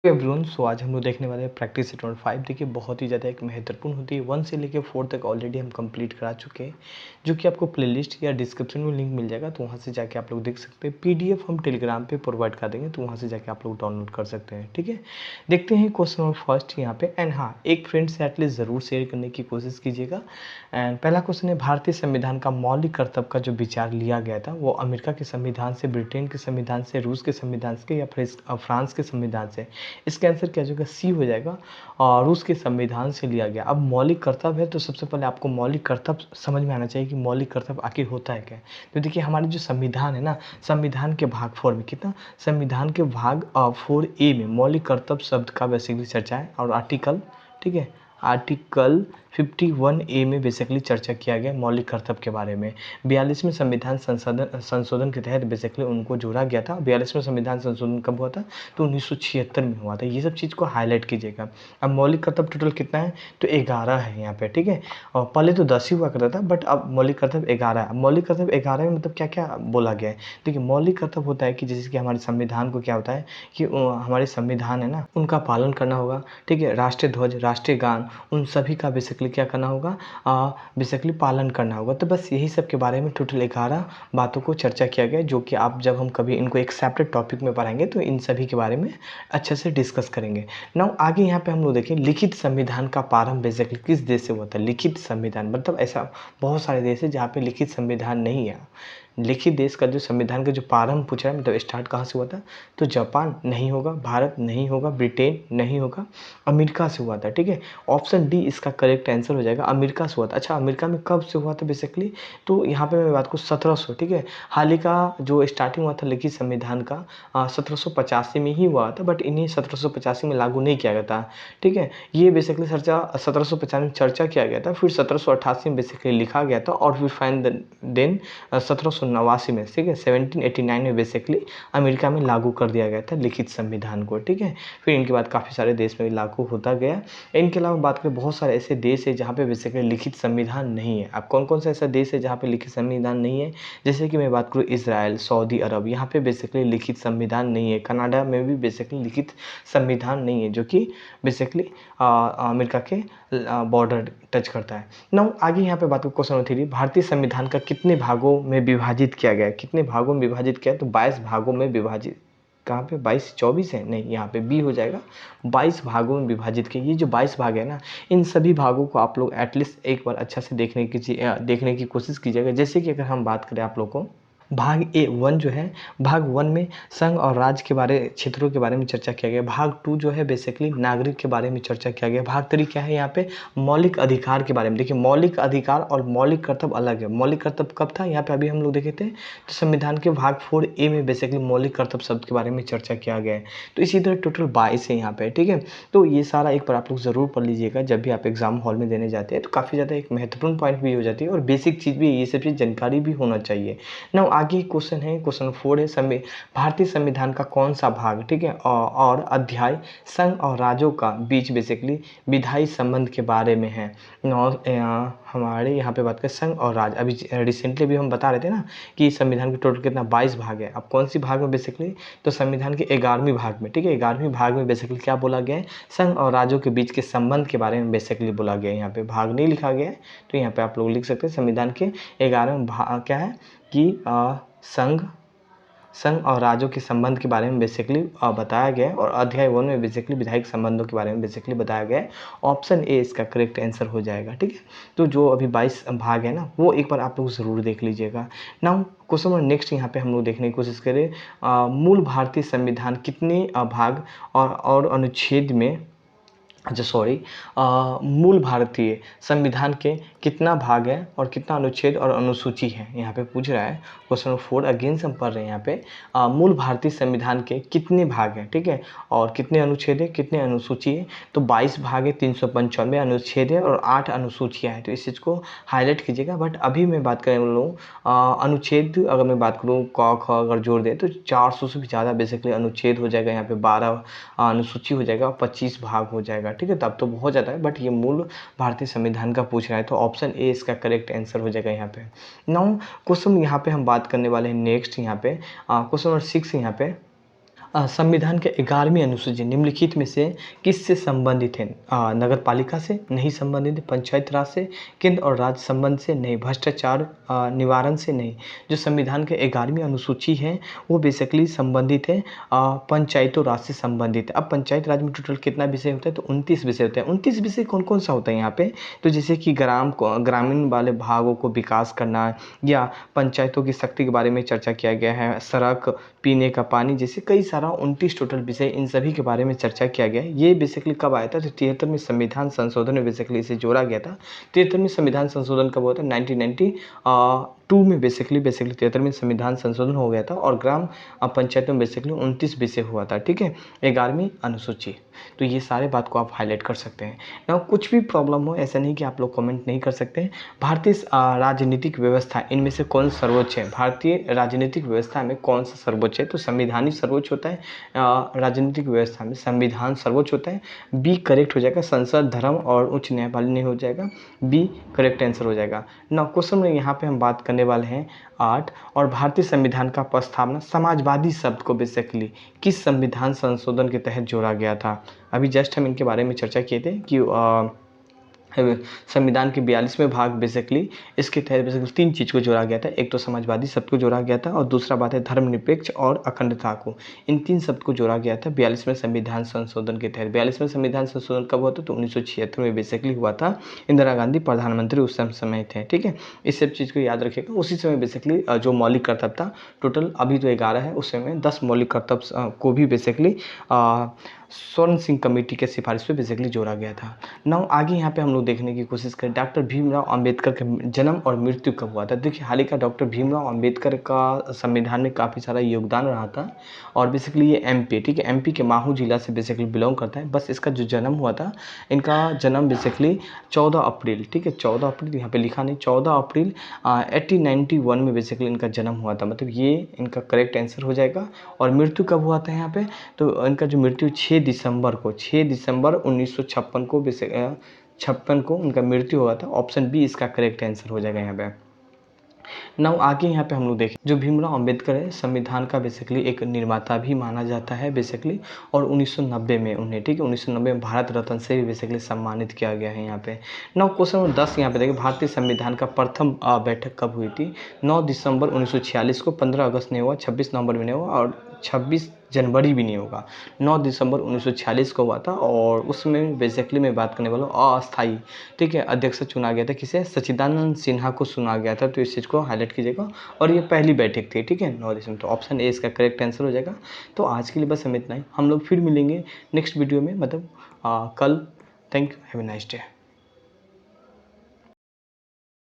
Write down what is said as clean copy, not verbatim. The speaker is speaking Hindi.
एवरीवन, सो आज हम लोग देखने वाले हैं प्रैक्टिस सेट नंबर 5। देखिए बहुत ही ज़्यादा एक महत्वपूर्ण होती है। 1 से लेकर 4 तक ऑलरेडी हम कंप्लीट करा चुके हैं, जो कि आपको प्लेलिस्ट या डिस्क्रिप्शन में लिंक मिल जाएगा, तो वहाँ से जाके आप लोग देख सकते हैं। पीडीएफ हम टेलीग्राम पे प्रोवाइड कर देंगे, तो वहाँ से जाके आप लोग डाउनलोड कर सकते हैं। ठीक है, देखते हैं क्वेश्चन नंबर फर्स्ट यहाँ पे। एंड हाँ, एक फ्रेंड से एटलीस्ट ज़रूर शेयर करने की कोशिश कीजिएगा। एंड पहला क्वेश्चन है, भारतीय संविधान का मौलिक कर्तव्य का जो विचार लिया गया था वो अमेरिका के संविधान से, ब्रिटेन के संविधान से, रूस के संविधान से या फ्रांस के संविधान से? इसका आंसर क्या होगा? सी हो जाएगा। और रूस के संविधान से लिया गया। अब मौलिक कर्तव्य है तो सबसे पहले आपको मौलिक कर्तव्य समझ में आना चाहिए कि मौलिक कर्तव्य आखिर होता है क्या। तो देखिए हमारे जो संविधान है ना, संविधान के भाग 4 में कितना, संविधान के भाग 4A में मौलिक कर्तव्य शब्द का बेसिकली चर्चा है। और आर्टिकल, ठीक है, आर्टिकल 51A में बेसिकली चर्चा किया गया मौलिक कर्तव्य के बारे में। 42वें संविधान संशोधन के तहत बेसिकली उनको जोड़ा गया था। 42वें संविधान संशोधन कब हुआ था? तो 1976 में हुआ था। ये सब चीज़ को हाईलाइट कीजिएगा। अब मौलिक कर्तव्य टोटल कितना है? तो 11 है यहाँ पे। ठीक है, और पहले तो 10 ही हुआ करता था, बट अब मौलिक कर्तव्य 11 है। मौलिक कर्तव्य 11 में मतलब क्या क्या बोला गया है? देखिए मौलिक कर्तव्य होता है कि जैसे कि हमारे संविधान को क्या होता है कि हमारे संविधान है ना, उनका पालन करना होगा। ठीक है, राष्ट्रीय ध्वज, राष्ट्रीय गान, उन सभी का बेसिकली क्या करना होगा? बेसिकली पालन करना होगा। तो बस यही सब के बारे में टोटल 11 बातों को चर्चा किया गया, जो कि आप जब हम कभी इनको एक सेपरेट टॉपिक में पढ़ाएंगे तो इन सभी के बारे में अच्छे से डिस्कस करेंगे। नाउ आगे यहाँ पे हम लोग देखें, लिखित संविधान का प्रारंभ बेसिकली किस देश से हुआ था? लिखित संविधान मतलब ऐसा बहुत सारे देश है जहाँ पे लिखित संविधान नहीं है। लिखित देश का जो संविधान का जो प्रारंभ पूछा है, मतलब स्टार्ट कहाँ से हुआ था? तो जापान नहीं होगा, भारत नहीं होगा, ब्रिटेन नहीं होगा, अमेरिका से हुआ था। ठीक है, ऑप्शन डी इसका करेक्ट आंसर हो जाएगा, अमेरिका से हुआ था। अच्छा, अमेरिका में कब से हुआ था बेसिकली? तो यहाँ पे मैं बात करूँ 1700, ठीक है, हाल ही का जो स्टार्टिंग हुआ था लिखित संविधान का 1785 में ही हुआ था, बट इन्हीं 1785 में लागू नहीं किया गया था। ठीक है, ये बेसिकली चर्चा 1750 में चर्चा किया गया था, फिर 1788 में बेसिकली लिखा गया था, और फिर फाइन देन 1789 में, ठीक है, 1789 में बेसिकली अमेरिका में लागू कर दिया गया था लिखित संविधान को। ठीक है, फिर इनके बाद काफ़ी सारे देश में लागू होता गया। इनके अलावा बात करें, बहुत सारे ऐसे देश है जहाँ पे बेसिकली लिखित संविधान नहीं है। अब कौन कौन सा ऐसा देश है जहाँ पे लिखित संविधान नहीं है? जैसे कि मैं बात करूँ इजराइल, सऊदी अरब, यहाँ पे बेसिकली लिखित संविधान नहीं है। कनाडा में भी बेसिकली लिखित संविधान नहीं है, जो कि बेसिकली अमेरिका के बॉर्डर टच करता है। नाउ आगे यहाँ पे बात करूँ क्वेश्चन नंबर 3, भारतीय संविधान का कितने भागों में विभाजित किया गया है? कितने भागों में विभाजित किया है? तो 22 भागों में विभाजित। कहाँ पे? 22 24 है नहीं, यहाँ पे बी हो जाएगा। 22 भागों में विभाजित किया। ये जो 22 भाग है ना, इन सभी भागों को आप लोग एटलीस्ट एक बार अच्छा से देखने की कोशिश कीजिएगा। जैसे कि अगर हम बात करें आप लोग को, भाग A1 जो है, भाग 1 में संघ और राज्य के बारे, क्षेत्रों के बारे में चर्चा किया गया। भाग 2 जो है बेसिकली नागरिक के बारे में चर्चा किया गया। भाग 3 क्या है यहाँ पे? मौलिक अधिकार के बारे में। देखिए मौलिक अधिकार और मौलिक कर्तव्य अलग है। मौलिक कर्तव्य कब था? यहाँ पे अभी हम लोग देखे थे, तो संविधान के भाग 4A में बेसिकली मौलिक कर्तव्य शब्द के बारे में चर्चा किया गया है। तो इसी तरह टोटल 22 है यहाँ पे। ठीक है, तो ये सारा एक बार आप लोग ज़रूर पढ़ लीजिएगा जब भी आप एग्जाम हॉल में देने जाते हैं, तो काफ़ी ज़्यादा एक महत्वपूर्ण पॉइंट भी हो जाती है, और बेसिक चीज़ भी, ये सब चीज़ जानकारी भी होना चाहिए। ना आगे क्वेश्चन है, क्वेश्चन 4 है, भारतीय संविधान का कौन सा भाग, ठीक है, और अध्याय संघ और राज्यों का बीच बेसिकली विधायी संबंध के बारे में है? हमारे यहाँ पे बात करें संघ और राज्य, अभी रिसेंटली भी हम बता रहे थे ना कि संविधान के टोटल कितना 22 भाग है। अब कौन सी भाग में बेसिकली? तो संविधान के 11वीं भाग में। ठीक है, 11वीं भाग में बेसिकली क्या बोला गया है? संघ और राज्यों के बीच के संबंध के बारे में बेसिकली बोला गया है। यहाँ पे भाग नहीं लिखा गया है, तो यहाँ पे आप लोग लिख सकते हैं संविधान के 11वें भाग क्या है कि संघ और राज्यों के संबंध के बारे में बेसिकली बताया गया है, और अध्याय 1 में बेसिकली विधायिक संबंधों के बारे में बेसिकली बताया गया है। ऑप्शन ए इसका करेक्ट आंसर हो जाएगा। ठीक है, तो जो अभी 22 भाग है ना, वो एक बार आप लोग ज़रूर देख लीजिएगा। नाउ क्वेश्चन नंबर नेक्स्ट यहाँ पे हम लोग देखने की कोशिश करें, मूल भारतीय संविधान कितने भाग और अनुच्छेद में, अच्छा सॉरी, मूल भारतीय संविधान के कितना भाग है और कितना अनुच्छेद और अनुसूची है, यहाँ पे पूछ रहा है। क्वेश्चन नंबर 4 अगेन से हम पढ़ रहे हैं यहाँ पे, मूल भारतीय संविधान के कितने भाग हैं, ठीक है, और कितने अनुच्छेद है, कितने अनुसूची है? तो 22 भाग है, 395 अनुच्छेद है, और 8 अनुसूचियाँ हैं। तो इस चीज़ को हाईलाइट कीजिएगा। बट अभी मैं बात करें हम लोग अनुच्छेद, अगर मैं बात करूँ क ख अगर जोड़ दें तो 400 से भी ज़्यादा बेसिकली अनुच्छेद हो जाएगा। यहाँ पे 12 अनुसूची हो जाएगा, 25 भाग हो जाएगा। ठीक है, तब तो बहुत ज़्यादा है, बट ये मूल भारतीय संविधान का पूछ रहा है, तो ऑप्शन ए इसका करेक्ट आंसर हो जाएगा यहाँ पे। नाउ क्वेश्चन यहाँ पे हम बात करने वाले हैं नेक्स्ट, यहाँ पे क्वेश्चन नंबर 6 यहाँ पे, संविधान के 11वीं अनुसूची निम्नलिखित में से किससे संबंधित है? नगर पालिका से नहीं संबंधित है, पंचायत राज से, केंद्र और राज्य संबंध से नहीं, भ्रष्टाचार निवारण से नहीं। जो संविधान के 11वीं अनुसूची है वो बेसिकली संबंधित है पंचायतों राज से संबंधित है। अब पंचायत राज में टोटल कितना विषय होता है? तो 29 विषय होता है। 29 विषय कौन कौन सा होता है यहाँ पे? तो जैसे कि ग्रामीण वाले भागों को विकास करना, या पंचायतों की शक्ति के बारे में चर्चा किया गया है, सड़क, पीने का पानी, जैसे कई सारा 29 टोटल विषय, इन सभी के बारे में चर्चा किया गया है। ये बेसिकली कब आया था? तो 73 में संविधान संशोधन में बेसिकली इसे जोड़ा गया था। 73 में संविधान संशोधन कब हुआ था? 1992 में बेसिकली 73 में संविधान संशोधन हो गया था, और ग्राम पंचायत में बेसिकली 29 विषय हुआ था। ठीक है, 11वीं अनुसूची। तो ये सारे बात को आप हाईलाइट कर सकते हैं ना। कुछ भी प्रॉब्लम हो, ऐसा नहीं कि आप लोग कमेंट नहीं कर सकते हैं। भारतीय राजनीतिक व्यवस्था इनमें से कौन सर्वोच्च है? भारतीय राजनीतिक व्यवस्था में कौन सा सर्वोच्च है? तो संविधान ही सर्वोच्च होता है। राजनीतिक व्यवस्था में संविधान सर्वोच्च होता है। बी करेक्ट हो जाएगा। संसद, धर्म और उच्च न्यायपालिका नहीं हो जाएगा। बी करेक्ट आंसर हो जाएगा ना। क्वेश्चन में यहाँ पे हम बात करने वाले हैं 8, और भारतीय संविधान का प्रस्तावना समाजवादी शब्द को बेसिकली किस संविधान संशोधन के तहत जोड़ा गया था? अभी जस्ट हम इनके बारे में चर्चा किए थे कि संविधान के 42वें भाग बेसिकली इसके तहत बेसिकली 3 चीज़ को जोड़ा गया था। एक तो समाजवादी शब्द को जोड़ा गया था, और दूसरा बात है धर्मनिरपेक्ष और अखंडता को। इन 3 शब्द को जोड़ा गया था 42वें संविधान संशोधन के तहत। 42वें संविधान संशोधन कब हुआ था? तो 1976 में बेसिकली हुआ था। इंदिरा गांधी प्रधानमंत्री उस समय थे। ठीक है, इस सब चीज़ को याद रखिएगा। उसी समय बेसिकली जो मौलिक कर्तव्य था, टोटल अभी तो 11 है, उस समय 10 मौलिक कर्तव्य को भी बेसिकली स्वर्ण सिंह कमेटी के सिफारिश पे बेसिकली जोड़ा गया था। नाउ आगे यहाँ पे हम लोग देखने की कोशिश करें डॉक्टर भीमराव अंबेडकर के जन्म और मृत्यु कब हुआ था। देखिए, हाल ही का डॉक्टर भीमराव अंबेडकर का संविधान में काफ़ी सारा योगदान रहा था, और बेसिकली ये एमपी, ठीक है, एमपी के माहू जिला से बेसिकली बिलोंग करता है। बस इसका जो जन्म हुआ था, इनका जन्म बेसिकली 14 अप्रैल, ठीक है, 14 अप्रैल, यहाँ पे लिखा नहीं, 14 अप्रैल 1891 में बेसिकली इनका जन्म हुआ था। मतलब ये इनका करेक्ट आंसर हो जाएगा। और मृत्यु कब हुआ था यहाँ पे? तो इनका जो मृत्यु 6 दिसंबर 1956 को 56 को उनका मृत्यु हुआ था। ऑप्शन बी इसका करेक्ट आंसर हो जाएगा यहाँ पे। नाउ आगे यहाँ पे हम लोग देखें, जो भीमराव अंबेडकर है संविधान का बेसिकली एक निर्माता भी माना जाता है बेसिकली, और 1990 में उन्हें, ठीक है, 1990 में भारत रत्न से भी बेसिकली सम्मानित किया गया है यहाँ पे। नाउ क्वेश्चन नंबर 10 यहाँ पे देखिए, भारतीय संविधान का प्रथम बैठक कब हुई थी? 9 दिसंबर 1946 को, 15 अगस्त नहीं हुआ, 26 नवंबर में नहीं हुआ, और 26 जनवरी भी नहीं होगा। 9 दिसंबर 1946 को हुआ था, और उसमें बेसिकली मैं बात करने वाला हूँ अस्थायी, ठीक है, अध्यक्ष चुना गया था। किसे? सच्चिदानंद सिन्हा को चुना गया था। तो इस चीज़ को हाईलाइट कीजिएगा, और ये पहली बैठक थी, ठीक है, 9 दिसंबर। तो ऑप्शन ए इसका करेक्ट आंसर हो जाएगा। तो आज के लिए बस हम इतना ही। हम लोग फिर मिलेंगे नेक्स्ट वीडियो में, मतलब कल। Thank you, have a nice day.